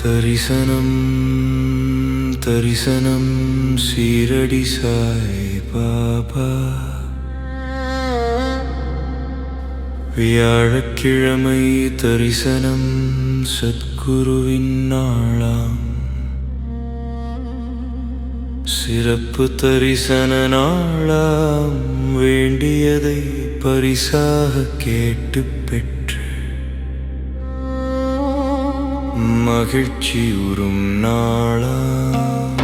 தரிசனம் தரிசனம் சீரடி சாய் பாபா. வியாழக்கிழமை தரிசனம் சத்குருவின் நாளாம். சிறப்பு தரிசன நாளாம். வேண்டியதை பரிசாக கேட்டு பெற்று மகிழ்ச்சியுறும் நாளாம்.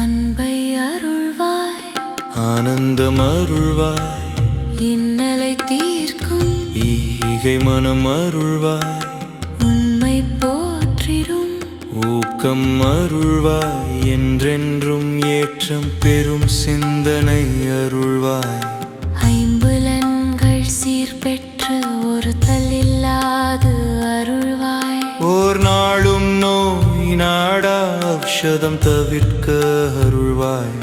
அன்பை அருள்வாய், ஆனந்தம் அருள்வாய், இன்னலை தீர்க்கும் ஈகை மனம் அருள்வாய், உண்மை போற்றிடும் ஊக்கம் அருள்வாய், என்றென்றும் ஏற்றம் பெறும் சிந்தனை அருள்வாய். ஐம்புலன்கள் சீர்பெற்று ஒருத்தல் இல்லாது அருள்வாய். ஓர் நாளும் நோய் நாடா ஔஷதம் தவிர்க்க அருள்வாய்.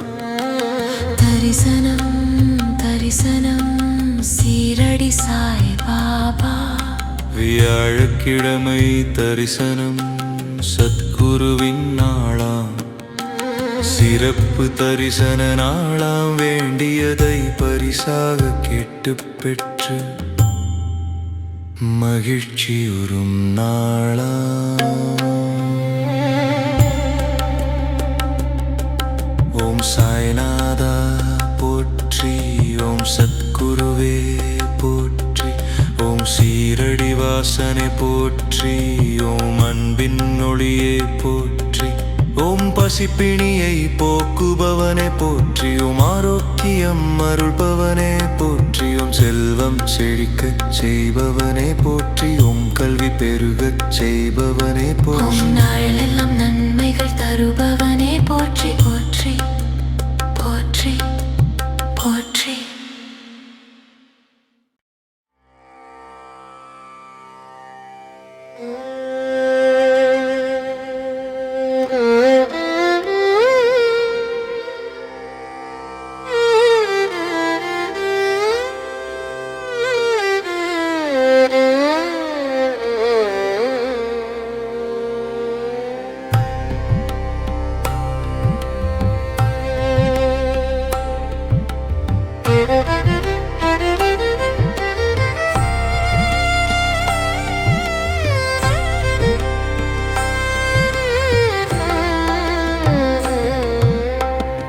தரிசனம் தரிசனம் சீரடி சாய் பாபா. வியாழக்கிழமை தரிசனம் சத்குருவின் நாளாம். சிறப்பு தரிசன நாளாம். வேண்டியதை பரிசாக கேட்டு பெற்று மகிழ்ச்சியுறும் நாளாம். ஓம் சாய்நாதா போற்றி, ஓம் சத்குருவே போற்றி, ஓம் சீரடி வாசனை போற்றி, ஓம் அன்பின் ஒளியே போற்றி, ஓம் பசிப்பிணியை போக்குபவனே போற்றி, ஓம் ஆரோக்கியம் அருள்பவனே போற்றி, ஓம் செல்வம் செழிக்கச் செய்பவனே போற்றி, ஓம் கல்வி பெருகச் செய்பவனே போற்றி, ஓம் நாளெல்லாம் நன்மைகள் தருபவனே போற்றி போற்றி போற்றி போற்றி.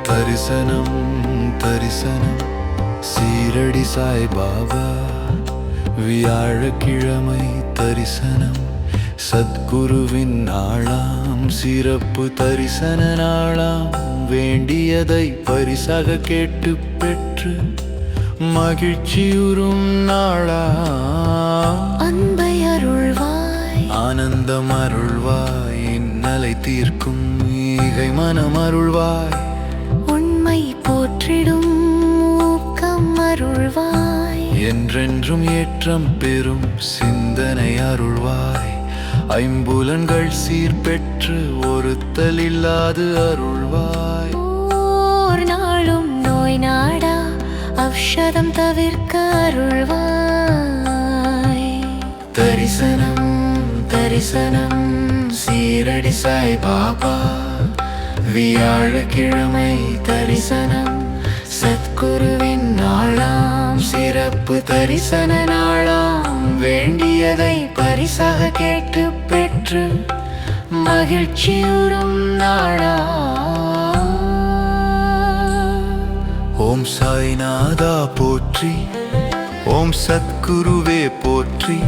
தரிசனம் தரிசனம் சீரடி சாய் பாபா. வியாழக்கிழமை தரிசனம் சத்குருவின் நாளாம். சிறப்பு தரிசன நாளாம். வேண்டியதை பரிசாக கேட்டு பெற்று மகிழ்ச்சியுறும் நாளாம். அன்பை அருள்வாய், ஆனந்தம் அருள்வாய், இன்னலை தீர்க்கும் ஈகை மனம் அருள்வாய், உண்மை போற்றிடும் ஊக்கம் அருள்வாய், என்றென்றும் ஏற்றம் பெறும் சிந்தனை அருள்வாய், ஐம்புலன்கள் சீர்பெற்று ஒருத்தல் இல்லாது அருள்வாய். ஓர் நாளும் நோய் நாடா ஔஷதம் தவிர்க்க அருள்வாய். தரிசனம் தரிசனம் சீரடி சாய் பாபா. வியாழக்கிழமை தரிசனம் சத்குருவின் நாளாம். சிறப்பு தரிசன நாளாம். வேண்டியதை பரிசாக கேட்டு பெற்று மகிழ்ச்சியுறும் நாளாம். ஓம் சாய்நாதா போற்றி, ஓம் சத்குருவே போற்றி,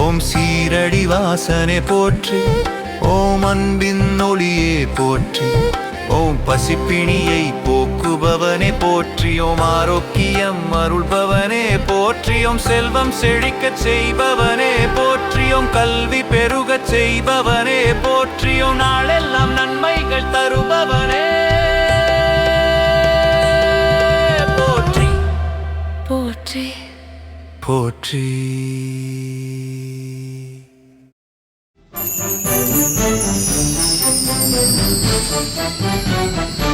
ஓம் சீரடி வாசனை போற்றி, ஓம் அன்பின் ஒளியே போற்றி, ஓம் பசிப்பிணியை போக்குபவனே போற்றி, ஓம் ஆரோக்கியம் அருள்பவனே போற்றி, ஓம் செல்வம் செழிக்கச் செய்பவனே போற்றி, ஓம் கல்வி பெருகச் செய்பவனே போற்றி, ஓம் நாளெல்லாம் நன்மைகள் தருபவனே போற்றி போற்றி போற்றி. Thank you.